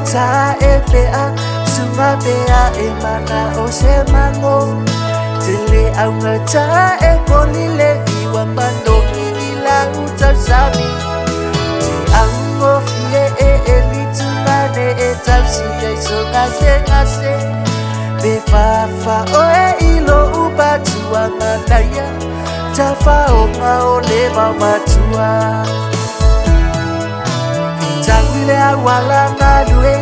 ta e pea sunga pea e mana o se mango tele au ngata e kolile iwa mando ila uta sami te ango fie e litumane e tausi e so ngase be fa o e ilo ubatua manaya tafa o ngao le mamatua Tangwile awala ngalue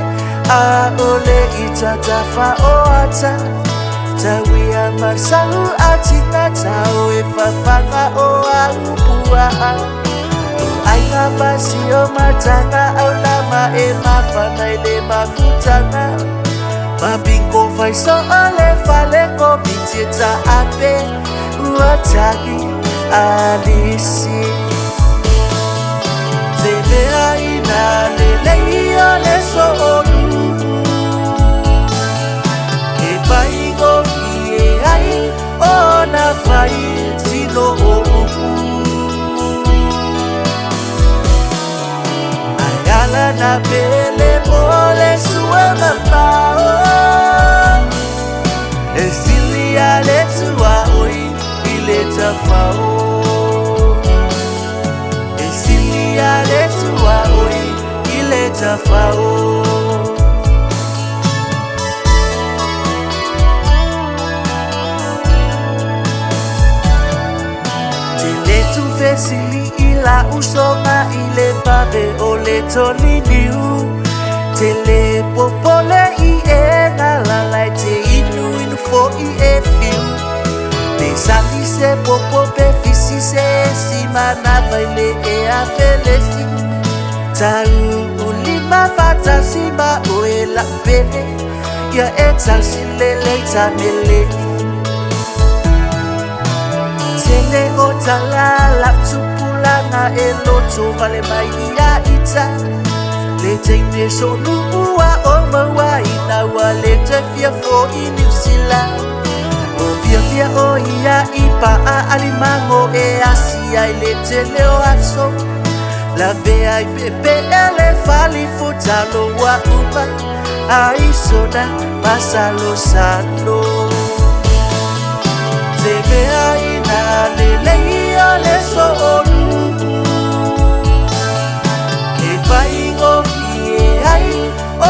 a ole itatafa o ata Tawia masahu atina tau e fafanga o aupua Aina basi o matanga au lama e mafana ile mafutanga Mabingo faiso ole fale ko bitita ape Uatagi alisi Tebea ina lelei ole so onu E pai go fie ai ona fai tino oku Ayala na pele mole sue mambao E sili ale tua oi ile tafao Ale tua oi ile tafao Tele tu fesili ila usonga ile pave ole toliniu Tele popole i e ngalala te inu fo i e fiu Te sali se popo pe fisi se si manava ile e a felesi Tau ulima fata simba oe la pele Ya e tansile le tamele Tele o talala tupulanga e loto vale mai ia ita Le teine sonu ua o maua ina wa le te fia fo i New Zealand Fia o ia ipa a alimango e asia ile tele o aso La vea i pepe ele fali futalo wa upa Ai soda pasalo sano Te vea ina lele ole so onu E fai go fie ai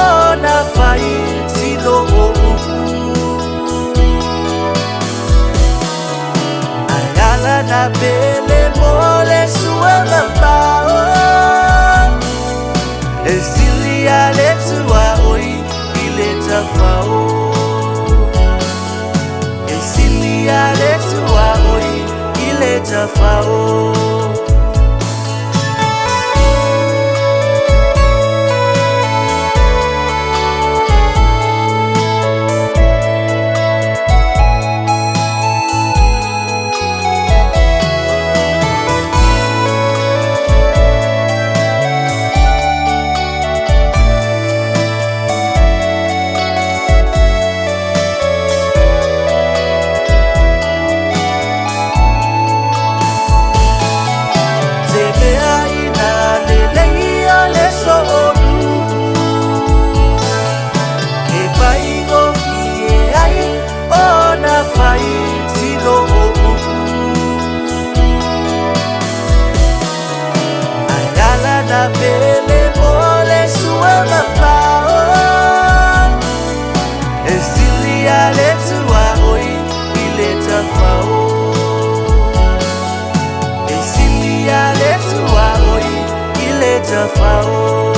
ona fai sino oku Na pele mole sue mambao E sili ale tua oi ile tafao E sili ale tua oi ile tafao Na pele mole sue mambao E sili ale tua oi ile tafao E sili ale tua oi ile tafao